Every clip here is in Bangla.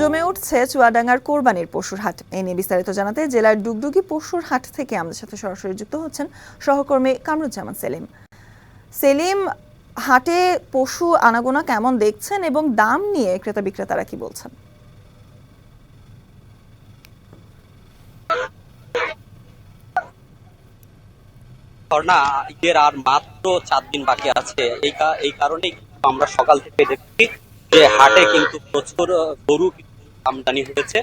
জমে উঠছে চুয়াডাঙ্গার কোরবানির পশুর হাট। এ নিয়ে বিস্তারিত জানাতে জেলার ডুগডুগি পশুর হাট থেকে আমাদের সাথে সরাসরি যুক্ত হচ্ছেন সহকর্মী কামরুজ্জামান সেলিম। সেলিম, হাটে পশু আনাগোনা কেমন দেখছেন এবং দাম নিয়ে ক্রেতা বিক্রেতারা কি বলছেন? ঈদের আর মাত্র 4 দিন বাকি আছে। এই কারণেই আমরা সকাল থেকে দেখছি যে হাটে কিন্তু প্রচুর গরু আমদানি হয়েছে।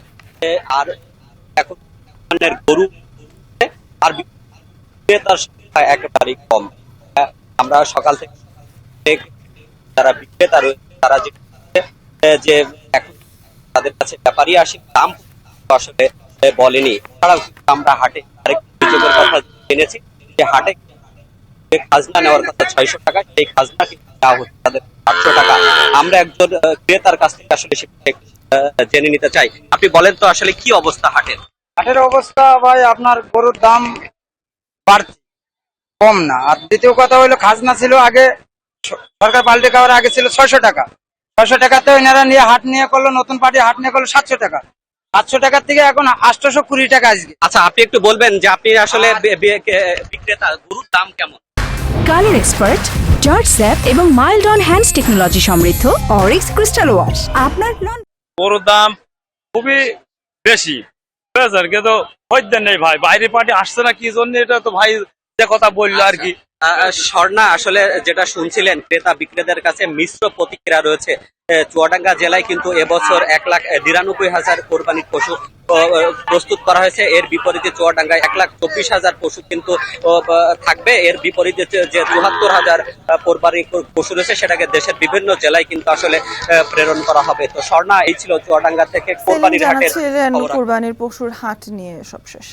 আর এখন গরু আর বিক্রেতার সংখ্যা একেবারেই কম। আমরা সকাল থেকে যারা বিক্রেতা রয়েছে তারা যে এখন তাদের কাছে ব্যাপারী আসি দাম আসলে বলেনি। এছাড়াও আমরা হাটে আরেকটি অভিযোগের কথা জেনেছি যে হাটে খাজনা নেওয়ার কথা 600 টাকা, সেই খাজনা কিন্তু দেওয়া হচ্ছে তাদের 800 টাকা। আমরা একজন ক্রেতার কাছ থেকে আসলে জেনে নিতে চাই। আপনি বলেন তো আসলে কি অবস্থা হাটের? হাটের অবস্থা ভাই, আপনার গরুর দাম বাড়ছে, কম না। আর দ্বিতীয় কথা হলো, খাজনা ছিল আগে, সরকার পাল্টে খাওয়ার আগে ছিল 600 টাকা। 600 টাকাতে এনারা নিয়ে হাট নিয়ে করলো, নতুন পার্টি হাট নিয়ে করলো 700 টাকা। 700 টাকার থেকে এখন 820 টাকা আজকে। আচ্ছা, আপনি একটু বলবেন যে আপনি আসলে বিক্রেতা, গরুর দাম কেমন? কালার এক্সপার্ট, জর্জ স্যাপ এবং মাইল্ড অন হ্যান্ডস টেকনোলজি সমৃদ্ধ অরিক্স ক্রিস্টাল ওয়াশ আপনার নন। গরুর দাম খুবই বেশি, কিন্তু হইতে নেই ভাই। বাইরে পার্টি আসছে না কি জন্য, এটা তো ভাই যে কথা বললো আর কি। স্বর্ণা, আসলে যেটা শুনছিলেন ক্রেতা বিক্রেতাদের কাছে মিশ্র প্রতিক্রিয়া রয়েছে। চুয়াডাঙ্গা জেলায় কিন্তু এবছর 1,99,000 কোরবানির পশু প্রস্তুত করা হয়েছে। এর বিপরীতে চুয়াডাঙ্গায় 1,24,000 পশু কিন্তু থাকবে। এর বিপরীতে যে 74,000 কোরবানির পশু রয়েছে সেটাকে দেশের বিভিন্ন জেলায় কিন্তু আসলে প্রেরণ করা হবে। তো স্বর্ণা, এই ছিল চুয়াডাঙ্গা থেকে কোরবানির হাটের কোরবানির পশুর হাট নিয়ে সবশেষ।